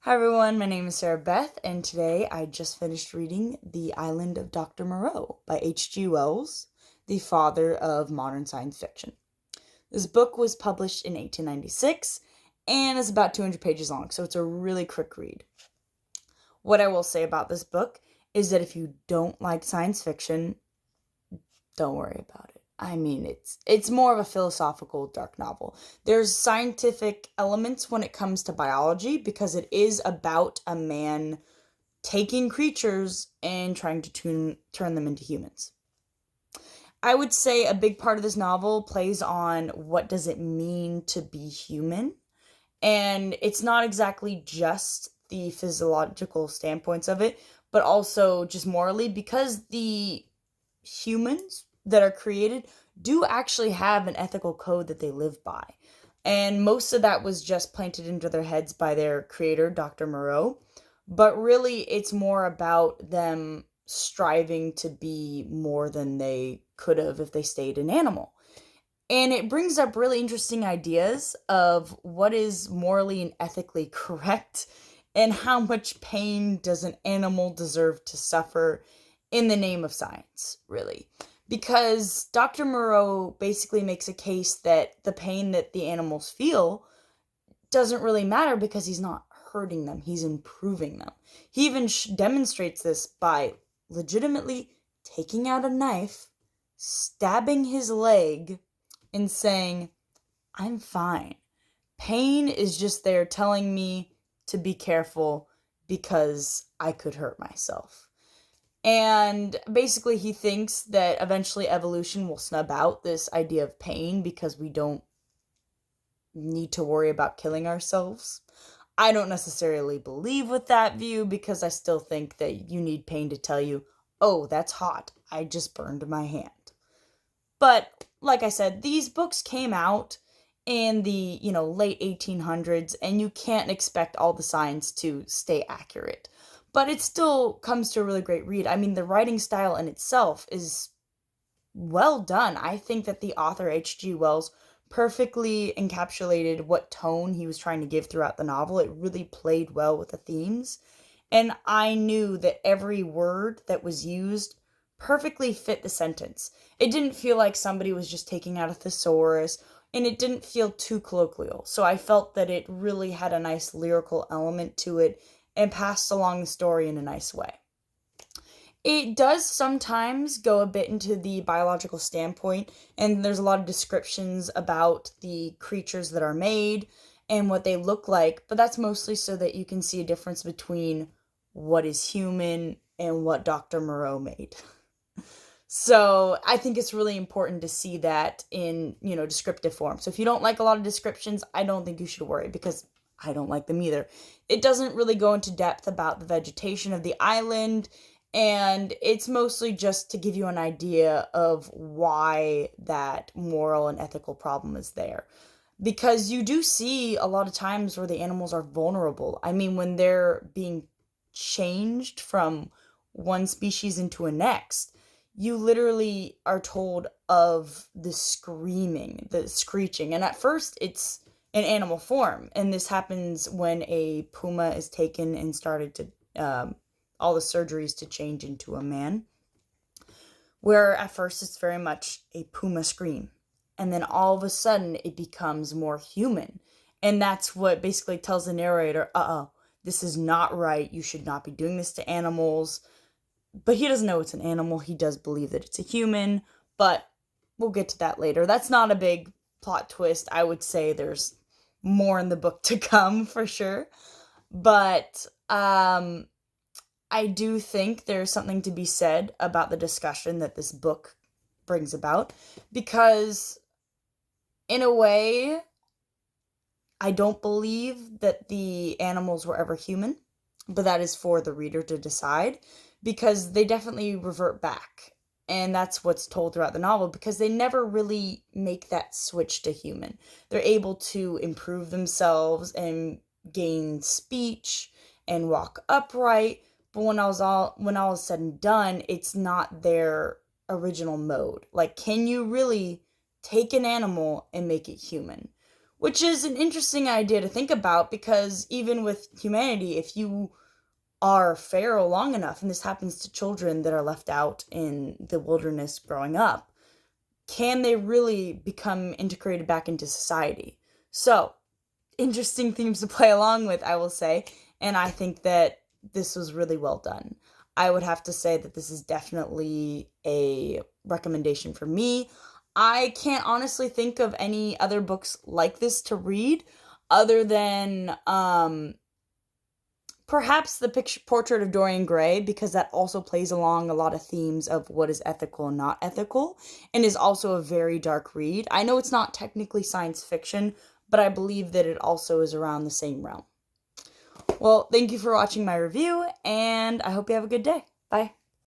Hi everyone, my name is Sarah Beth, and today I just finished reading The Island of Dr. Moreau by H.G. Wells, the father of modern science fiction. This book was published in 1896 and is about 200 pages long, so it's a really quick read. What I will say about this book is that if you don't like science fiction, don't worry about it. I mean, it's more of a philosophical dark novel. There's scientific elements when it comes to biology because it is about a man taking creatures and trying to turn them into humans. I would say a big part of this novel plays on what does it mean to be human, and it's not exactly just the physiological standpoints of it, but also just morally because the humans that are created do actually have an ethical code that they live by. And most of that was just planted into their heads by their creator, Dr. Moreau. But really, it's more about them striving to be more than they could have if they stayed an animal. And it brings up really interesting ideas of what is morally and ethically correct and how much pain does an animal deserve to suffer in the name of science, really. Because Dr. Moreau basically makes a case that the pain that the animals feel doesn't really matter because he's not hurting them, he's improving them. He even demonstrates this by legitimately taking out a knife, stabbing his leg, and saying, I'm fine. Pain is just there telling me to be careful because I could hurt myself. And basically, he thinks that eventually evolution will snub out this idea of pain because we don't need to worry about killing ourselves. I don't necessarily believe with that view because I still think that you need pain to tell you, oh, that's hot. I just burned my hand. But like I said, these books came out in the, late 1800s, and you can't expect all the science to stay accurate. But it still comes to a really great read. I mean, the writing style in itself is well done. I think that the author, H.G. Wells, perfectly encapsulated what tone he was trying to give throughout the novel. It really played well with the themes. And I knew that every word that was used perfectly fit the sentence. It didn't feel like somebody was just taking out a thesaurus, and it didn't feel too colloquial. So I felt that it really had a nice lyrical element to it and passed along the story in a nice way. It does sometimes go a bit into the biological standpoint, and there's a lot of descriptions about the creatures that are made and what they look like, but that's mostly so that you can see a difference between what is human and what Dr. Moreau made. So I think it's really important to see that in, descriptive form. So if you don't like a lot of descriptions, I don't think you should worry because I don't like them either. It doesn't really go into depth about the vegetation of the island, and it's mostly just to give you an idea of why that moral and ethical problem is there. Because you do see a lot of times where the animals are vulnerable. I mean, when they're being changed from one species into a next, you literally are told of the screaming, the screeching. And at first, it's in animal form. And this happens when a puma is taken and started to, all the surgeries to change into a man. Where at first, it's very much a puma scream. And then all of a sudden, it becomes more human. And that's what basically tells the narrator, this is not right. You should not be doing this to animals. But he doesn't know it's an animal. He does believe that it's a human, but we'll get to that later. That's not a big plot twist. I would say there's more in the book to come for sure. But I do think there's something to be said about the discussion that this book brings about because in a way, I don't believe that the animals were ever human, but that is for the reader to decide because they definitely revert back. And that's what's told throughout the novel because they never really make that switch to human. They're able to improve themselves and gain speech and walk upright, but when all is said and done, it's not their original mode. Like, can you really take an animal and make it human? which is an interesting idea to think about, because even with humanity, if you are feral long enough, and this happens to children that are left out in the wilderness growing up, can they really become integrated back into society? So, interesting themes to play along with, I will say, and I think that this was really well done. I would have to say that this is definitely a recommendation for me. I can't honestly think of any other books like this to read other than perhaps the picture portrait of Dorian Gray, because that also plays along a lot of themes of what is ethical and not ethical, and is also a very dark read. I know it's not technically science fiction, but I believe that it also is around the same realm. Well, thank you for watching my review, and I hope you have a good day. Bye.